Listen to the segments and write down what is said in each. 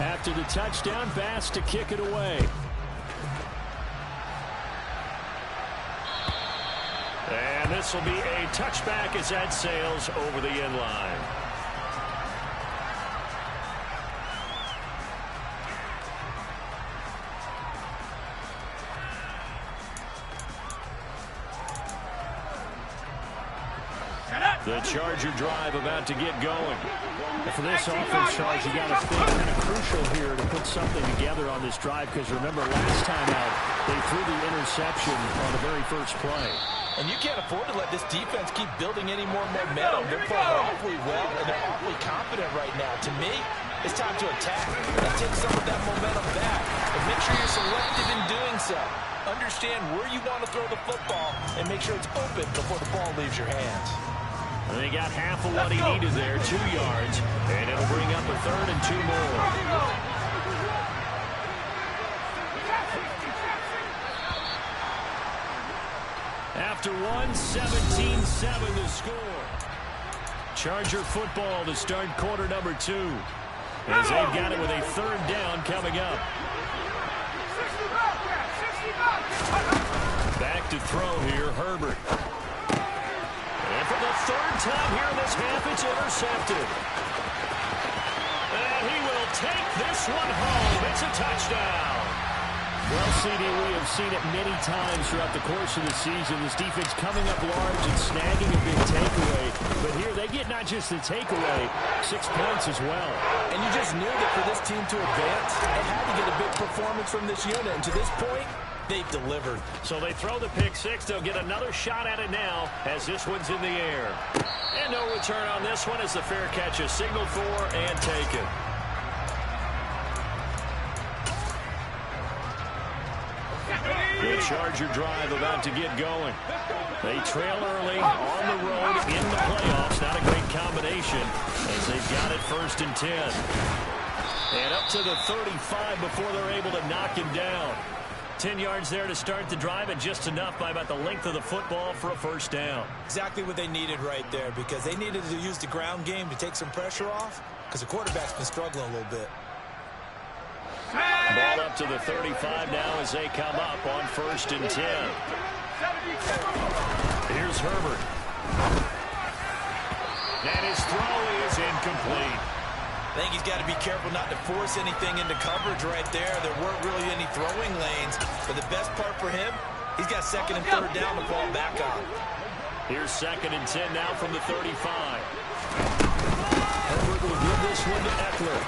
After the touchdown, Bass to kick it away. And this will be a touchback as that sails over the end line. The Charger drive about to get going. And for this offense, Charles, you got to think kind of crucial here to put something together on this drive, because remember last time out they threw the interception on the very first play. And you can't afford to let this defense keep building any more momentum. They're playing awfully well, and they're awfully confident right now. To me, it's time to attack and take some of that momentum back. And make sure you're selective in doing so. Understand where you want to throw the football and make sure it's open before the ball leaves your hands. And they got half of what he needed there, 2 yards, and it'll bring up a 3rd and 2 more. After 17-7 to score. Charger football to start quarter number 2. As they've got it with a 3rd down coming up. Back to throw here, Herbert. And for the 3rd time here in this half, it's intercepted. And he will take this one home. It's a touchdown. Well, CD, we have seen it many times throughout the course of the season. This defense coming up large and snagging a big takeaway. But here they get not just the takeaway, 6 points as well. And you just knew that for this team to advance, they had to get a big performance from this unit. And to this point, they've delivered. So they throw the pick six. They'll get another shot at it now as this one's in the air. And no return on this one as the fair catch is signaled for and taken. The Charger drive about to get going. They trail early on the road in the playoffs. Not a great combination as they've got it 1st and 10. And up to the 35 before they're able to knock him down. 10 yards there to start the drive, and just enough by about the length of the football for a 1st down. Exactly what they needed right there, because they needed to use the ground game to take some pressure off, because the quarterback's been struggling a little bit. Ball up to the 35 now as they come up on 1st and 10. Here's Herbert. And his throw is incomplete. I think he's got to be careful not to force anything into coverage right there. There weren't really any throwing lanes. But the best part for him, he's got 2nd and 3rd down to fall back on. Here's 2nd and 10 now from the 35. Herbert will give this one to Eckler.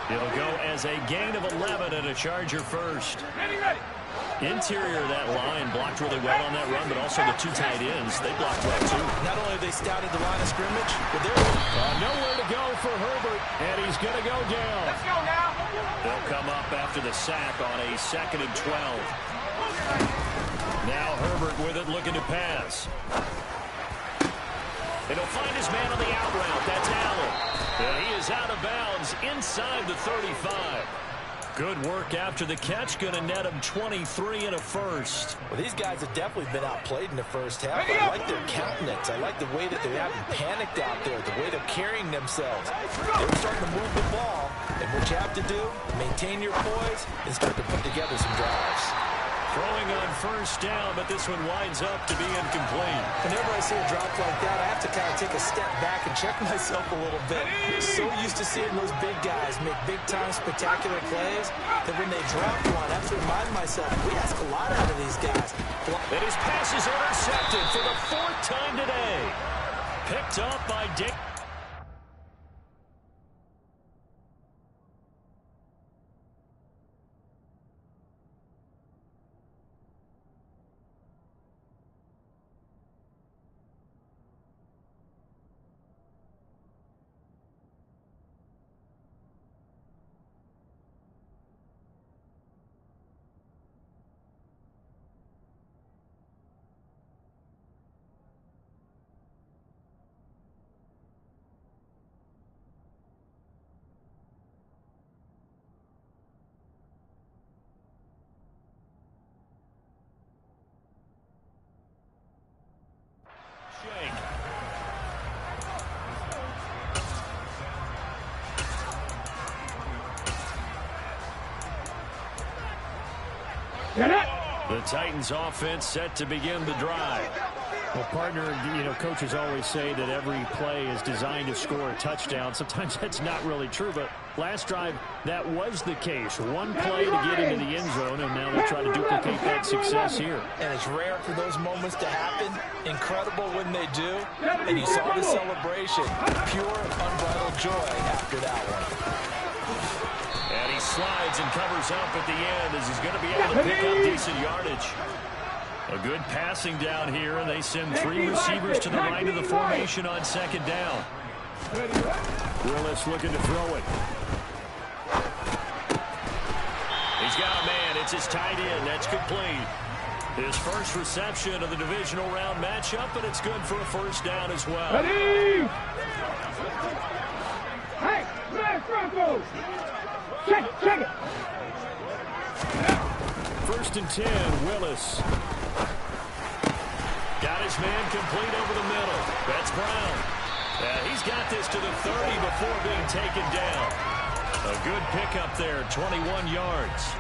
It'll go as a gain of 11 and a Charger 1st. Interior of that line blocked really well on that run, but also the 2 tight ends, they blocked well too. Not only have they scouted the line of scrimmage, but they're nowhere to go for Herbert, and he's going to go down. Let's go now. They'll come up after the sack on a 2nd and 12. Now Herbert with it, looking to pass. And he'll find his man on the out route. That's Allen. And he is out of bounds inside the 35. Good work after the catch. Going to net him 23 and a 1st. Well, these guys have definitely been outplayed in the 1st half. I like their countenance. I like the way that they haven't panicked out there, the way they're carrying themselves. They're starting to move the ball. And what you have to do, maintain your poise and start to put together some drives. Throwing on 1st down, but this one winds up to be incomplete. Whenever I see a drop like that, I have to kind of take a step back and check myself a little bit. So used to seeing those big guys make big-time spectacular plays that when they drop one, I have to remind myself, we ask a lot out of these guys. And his pass is intercepted for the 4th time today. Picked up by Dick. The Titans offense set to begin the drive. Well, partner, coaches always say that every play is designed to score a touchdown. Sometimes that's not really true, but last drive, that was the case. One play to get into the end zone, and now they try to duplicate that success here. And it's rare for those moments to happen. Incredible when they do. And you saw the celebration. Pure, unbridled joy after that one. And he slides and covers up at the end as he's going to be able to pick up decent yardage. A good passing down here, and they send 3 receivers to the right of the formation on second down. Willis looking to throw it. He's got a man. It's his tight end. That's complete. His first reception of the divisional round matchup, and it's good for a first down as well. Ready? Hey, Franco! Check it. First and 10, Willis. Got his man complete over the middle. That's Brown. He's got this to the 30 before being taken down. A good pickup there, 21 yards.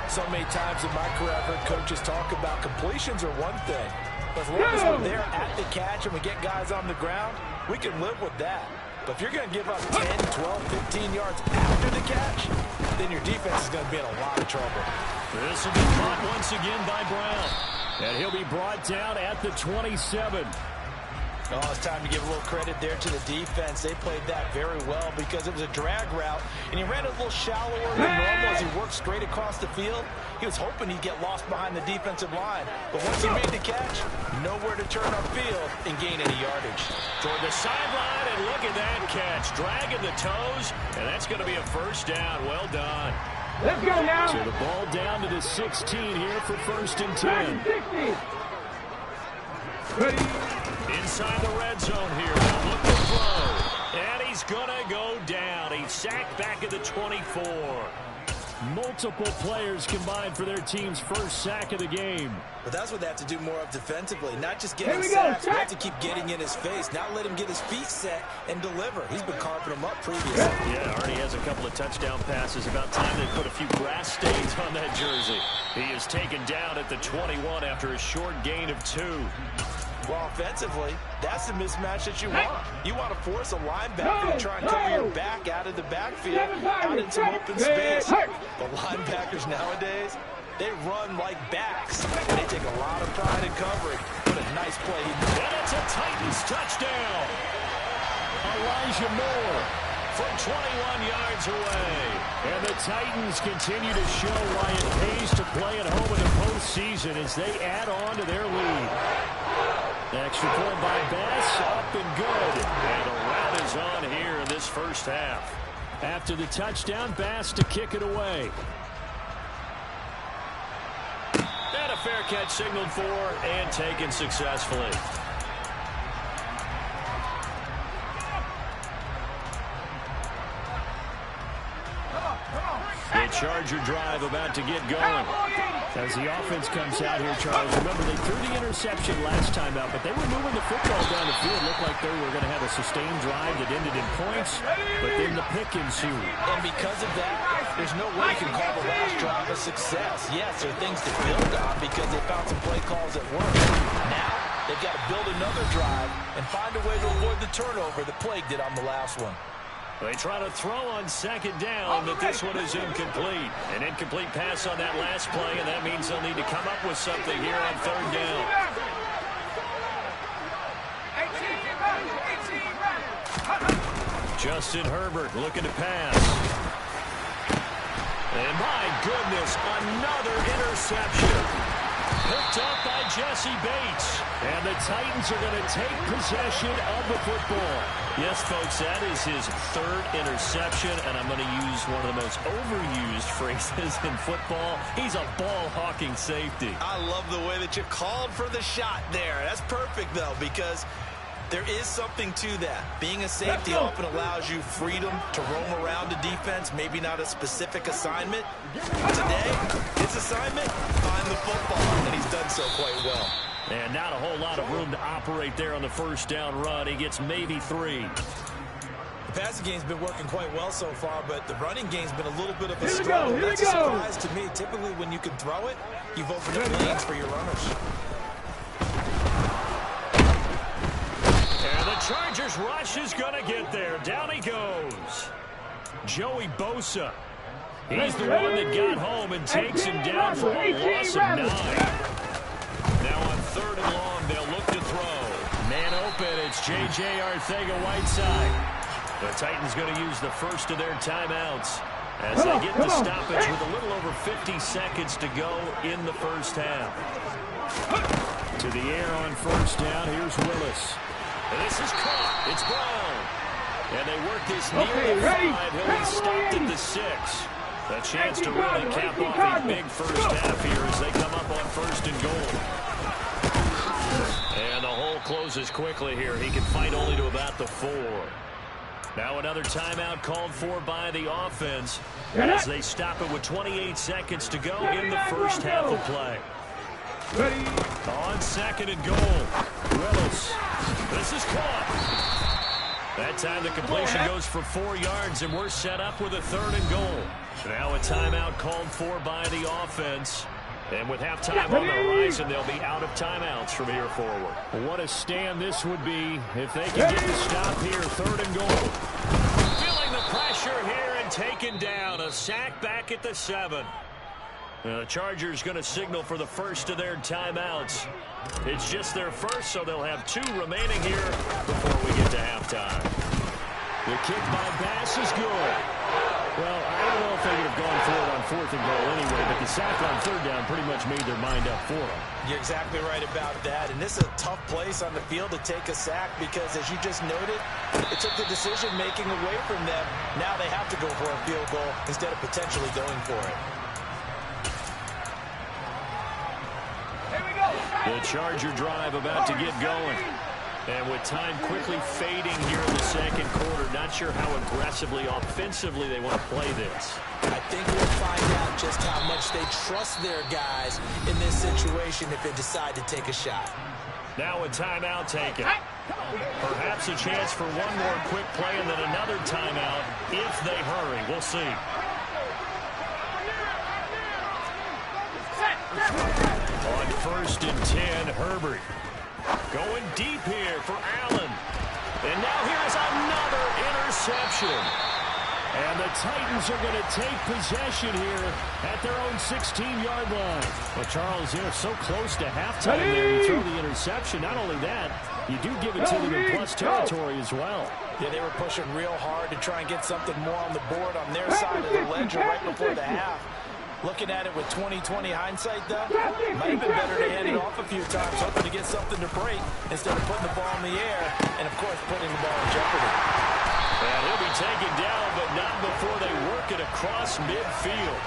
So many times in my career, I've heard coaches talk about completions are one thing. But as long as we're there at the catch and we get guys on the ground, we can live with that. But if you're going to give up 10, 12, 15 yards after the catch, then your defense is going to be in a lot of trouble. This will be caught once again by Brown. And he'll be brought down at the 27. Oh, it's time to give a little credit there to the defense. They played that very well because it was a drag route, and he ran a little shallower than normal as he worked straight across the field. He was hoping he'd get lost behind the defensive line. But once he made the catch, nowhere to turn upfield and gain any yardage. Toward the sideline, and look at that catch. Dragging the toes, and that's going to be a first down. Well done. Let's go now. So the ball down to the 16 here for first and 10. Ready? Inside the red zone here. Look to throw. And he's going to go down. He's sacked back at the 24. Multiple players combined for their team's first sack of the game. But that's what they have to do more of defensively. Not just getting sacks, but have to keep getting in his face. Not let him get his feet set and deliver. He's been carving them up previously. Yeah, already has a couple of touchdown passes. About time they put a few grass stains on that jersey. He is taken down at the 21 after a short gain of 2. Well, offensively, that's the mismatch that you want. You want to force a linebacker to try and cover your back out of the backfield, out in some open space. The linebackers nowadays, they run like backs. They take a lot of pride in covering. What a nice play. And it's a Titans touchdown. Elijah Moore from 21 yards away. And the Titans continue to show why it pays to play at home in the postseason as they add on to their lead. Extra point by Bass, up and good. And the rout is on here in this first half. After the touchdown, Bass to kick it away. And a fair catch signaled for and taken successfully. The Charger drive about to get going. As the offense comes out here, Charles, remember they threw the interception last time out, but they were moving the football down the field. Looked like they were going to have a sustained drive that ended in points, but then the pick ensued. And because of that, there's no way you can call the last drive a success. Yes, there are things to build on because they found some play calls that worked. Now, they've got to build another drive and find a way to avoid the turnover that plagued it on the last one. They try to throw on second down, but this one is incomplete. An incomplete pass on that last play, and that means they'll need to come up with something here on third down. Justin Herbert looking to pass. And my goodness, another interception. Picked up by Jesse Bates. And the Titans are going to take possession of the football. Yes, folks, that is his third interception, and I'm going to use one of the most overused phrases in football. He's a ball-hawking safety. I love the way that you called for the shot there. That's perfect, though, because there is something to that. Being a safety often allows you freedom to roam around the defense, maybe not a specific assignment. Today, his assignment, find the football, and he's done so quite well. And not a whole lot of room to operate there on the first down run. He gets maybe 3. The passing game's been working quite well so far, but the running game's been a little bit of a struggle. That's a surprise to me. Typically, when you can throw it, you've opened up lanes for your runners. And the Chargers rush is going to get there. Down he goes. Joey Bosa. He's the one that got home and takes him down for a loss of 9. Now on 3rd and long, they'll look to throw. Man open, it's J.J. Arcega-Whiteside. The Titans going to use the first of their timeouts as they get the stoppage with a little over 50 seconds to go in the first half. To the air on 1st down, here's Willis. And this is caught. It's Brown. And they work this near the 5. He'll be stopped at the 6. A chance to really cap off a big first half here as they come up on 1st and goal. And the hole closes quickly here. He can fight only to about the 4. Now another timeout called for by the offense as they stop it with 28 seconds to go in the first half of play. On 2nd and goal. Willis. This is caught. That time the completion goes for 4 yards, and we're set up with a 3rd and goal. Now a timeout called for by the offense. And with halftime on the horizon, they'll be out of timeouts from here forward. What a stand this would be if they can get the stop here. 3rd and goal. Feeling the pressure here and taken down. A sack back at the 7. The Chargers going to signal for the first of their timeouts. It's just their first, so they'll have 2 remaining here before we get to halftime. The kick by Bass is good. Well, I don't know if they would have gone for it on 4th and goal anyway, but the sack on 3rd down pretty much made their mind up for them. You're exactly right about that, and this is a tough place on the field to take a sack because, as you just noted, it took the decision-making away from them. Now they have to go for a field goal instead of potentially going for it. The Charger drive about to get going. And with time quickly fading here in the 2nd quarter, not sure how aggressively, offensively they want to play this. I think we'll find out just how much they trust their guys in this situation if they decide to take a shot. Now a timeout taken. Perhaps a chance for one more quick play and then another timeout if they hurry. We'll see. On 1st and 10, Herbert. Going deep here for Allen. And now here's another interception. And the Titans are going to take possession here at their own 16-yard line. Well, Charles, they're so close to halftime there. You throw the interception. Not only that, you do give it to them in plus territory as well. Yeah, they were pushing real hard to try and get something more on the board on their side of the ledger right before the half. Looking at it with 20/20 hindsight, though, might have been better to hand it off a few times, hoping to get something to break instead of putting the ball in the air and, of course, putting the ball in jeopardy. And he'll be taken down, but not before they work it across midfield.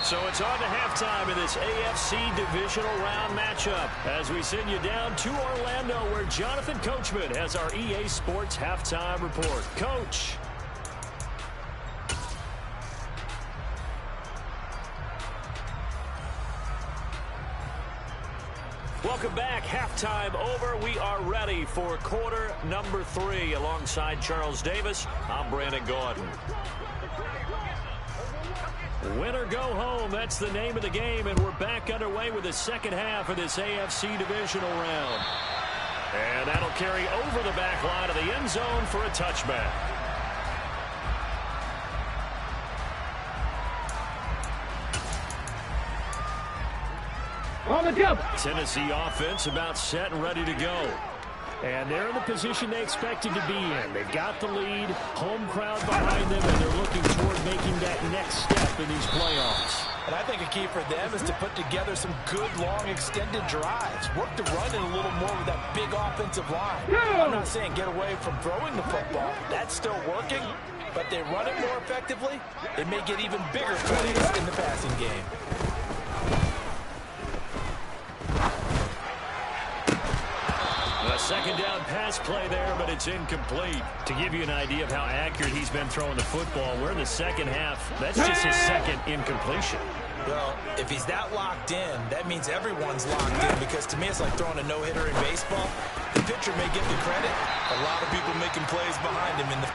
So it's on to halftime in this AFC divisional round matchup as we send you down to Orlando where Jonathan Coachman has our EA Sports halftime report. Coach. Welcome back. Halftime over. We are ready for quarter number 3. Alongside Charles Davis, I'm Brandon Gaudin. Win or go home, that's the name of the game, and we're back underway with the second half of this AFC divisional round. And that'll carry over the back line of the end zone for a touchback. On the jump. Tennessee offense about set and ready to go. And they're in the position they expected to be in. They've got the lead, home crowd behind them, and they're looking toward making that next step in these playoffs. And I think a key for them is to put together some good, long, extended drives. Work the run in a little more with that big offensive line. I'm not saying get away from throwing the football. That's still working. But they run it more effectively, they may get even bigger plays in the passing game. A second down pass play there, but it's incomplete. To give you an idea of how accurate he's been throwing the football, we're in the second half. That's just his second incompletion. Well, if he's that locked in, that means everyone's locked in, because to me it's like throwing a no-hitter in baseball. The pitcher may get the credit. A lot of people making plays behind him in the